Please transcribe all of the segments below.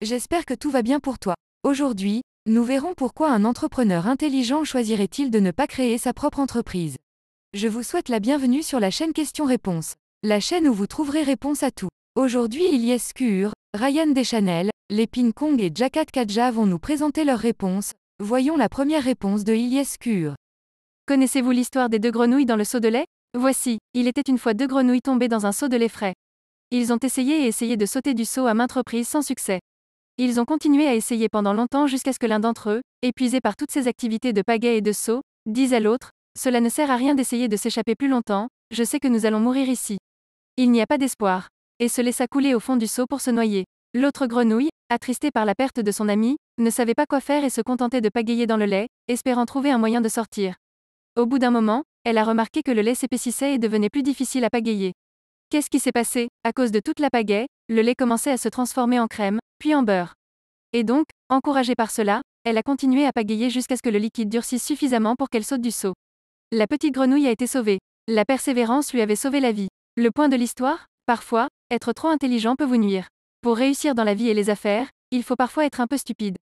j'espère que tout va bien pour toi. Aujourd'hui, nous verrons pourquoi un entrepreneur intelligent choisirait-il de ne pas créer sa propre entreprise. Je vous souhaite la bienvenue sur la chaîne Questions-Réponses, la chaîne où vous trouverez réponse à tout. Aujourd'hui, Ilyes Kuur, Ryan Deschanel, Leping Kong et Jakat Kadja vont nous présenter leurs réponses. Voyons la première réponse de Ilyes Kuur. Connaissez-vous l'histoire des deux grenouilles dans le seau de lait? Voici, il était une fois deux grenouilles tombées dans un seau de lait frais. Ils ont essayé et essayé de sauter du seau à maintes reprises sans succès. Ils ont continué à essayer pendant longtemps jusqu'à ce que l'un d'entre eux, épuisé par toutes ces activités de pagaie et de saut, dise à l'autre: cela ne sert à rien d'essayer de s'échapper plus longtemps, je sais que nous allons mourir ici. Il n'y a pas d'espoir. Et se laissa couler au fond du seau pour se noyer. L'autre grenouille, attristée par la perte de son ami, ne savait pas quoi faire et se contentait de pagayer dans le lait, espérant trouver un moyen de sortir. Au bout d'un moment, elle a remarqué que le lait s'épaississait et devenait plus difficile à pagayer. Qu'est-ce qui s'est passé? À cause de toute la pagaie, le lait commençait à se transformer en crème, puis en beurre. Et donc, encouragée par cela, elle a continué à pagayer jusqu'à ce que le liquide durcisse suffisamment pour qu'elle saute du seau. La petite grenouille a été sauvée. La persévérance lui avait sauvé la vie. Le point de l'histoire? Parfois, être trop intelligent peut vous nuire. Pour réussir dans la vie et les affaires, il faut parfois être un peu stupide.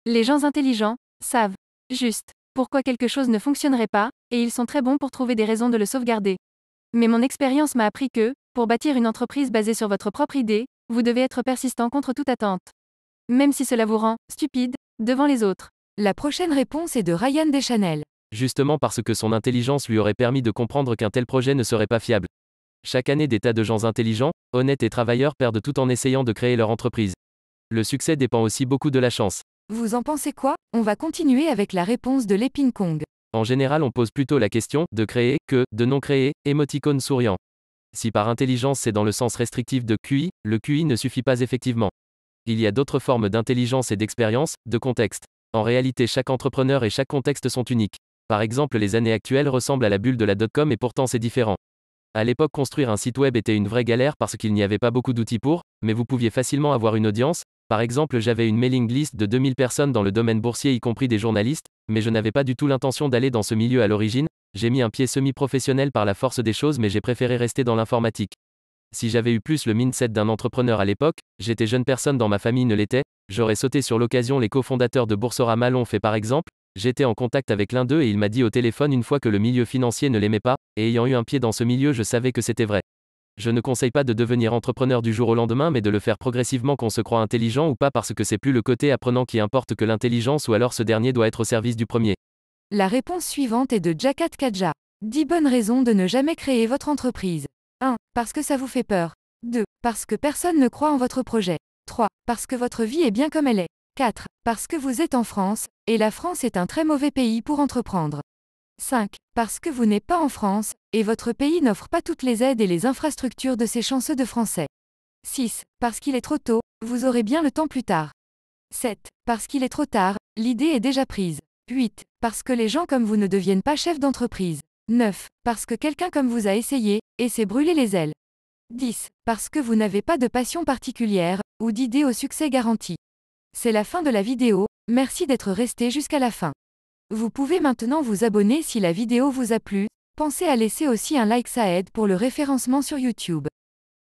Les gens intelligents savent juste pourquoi quelque chose ne fonctionnerait pas, et ils sont très bons pour trouver des raisons de le sauvegarder. Mais mon expérience m'a appris que, pour bâtir une entreprise basée sur votre propre idée, vous devez être persistant contre toute attente. Même si cela vous rend stupide devant les autres. La prochaine réponse est de Ryan Deschanel. Justement parce que son intelligence lui aurait permis de comprendre qu'un tel projet ne serait pas fiable. Chaque année, des tas de gens intelligents, honnêtes et travailleurs perdent tout en essayant de créer leur entreprise. Le succès dépend aussi beaucoup de la chance. Vous en pensez quoi? On va continuer avec la réponse de Leping Kong. En général, on pose plutôt la question de créer que de non créer, émoticône souriant. Si par intelligence c'est dans le sens restrictif de QI, le QI ne suffit pas effectivement. Il y a d'autres formes d'intelligence et d'expérience, de contexte. En réalité, chaque entrepreneur et chaque contexte sont uniques. Par exemple, les années actuelles ressemblent à la bulle de la dot-com et pourtant c'est différent. À l'époque, construire un site web était une vraie galère parce qu'il n'y avait pas beaucoup d'outils pour, mais vous pouviez facilement avoir une audience. Par exemple, j'avais une mailing list de 2000 personnes dans le domaine boursier, y compris des journalistes, mais je n'avais pas du tout l'intention d'aller dans ce milieu à l'origine. J'ai mis un pied semi-professionnel par la force des choses, mais j'ai préféré rester dans l'informatique. Si j'avais eu plus le mindset d'un entrepreneur à l'époque, j'étais jeune, personne dans ma famille ne l'était, j'aurais sauté sur l'occasion. Les cofondateurs de Boursorama l'ont fait par exemple. J'étais en contact avec l'un d'eux et il m'a dit au téléphone une fois que le milieu financier ne l'aimait pas, et ayant eu un pied dans ce milieu, je savais que c'était vrai. Je ne conseille pas de devenir entrepreneur du jour au lendemain, mais de le faire progressivement, qu'on se croit intelligent ou pas, parce que c'est plus le côté apprenant qui importe que l'intelligence, ou alors ce dernier doit être au service du premier. La réponse suivante est de Jakat Kadja. 10 bonnes raisons de ne jamais créer votre entreprise. 1. Parce que ça vous fait peur. 2. Parce que personne ne croit en votre projet. 3. Parce que votre vie est bien comme elle est. 4. Parce que vous êtes en France, et la France est un très mauvais pays pour entreprendre. 5. Parce que vous n'êtes pas en France, et votre pays n'offre pas toutes les aides et les infrastructures de ces chanceux de Français. 6. Parce qu'il est trop tôt, vous aurez bien le temps plus tard. 7. Parce qu'il est trop tard, l'idée est déjà prise. 8. Parce que les gens comme vous ne deviennent pas chefs d'entreprise. 9. Parce que quelqu'un comme vous a essayé, et s'est brûlé les ailes. 10. Parce que vous n'avez pas de passion particulière, ou d'idée au succès garanti. C'est la fin de la vidéo, merci d'être resté jusqu'à la fin. Vous pouvez maintenant vous abonner si la vidéo vous a plu, pensez à laisser aussi un like, ça aide pour le référencement sur YouTube.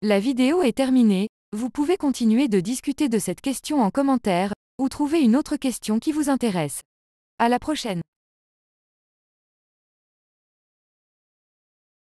La vidéo est terminée, vous pouvez continuer de discuter de cette question en commentaire, ou trouver une autre question qui vous intéresse. À la prochaine.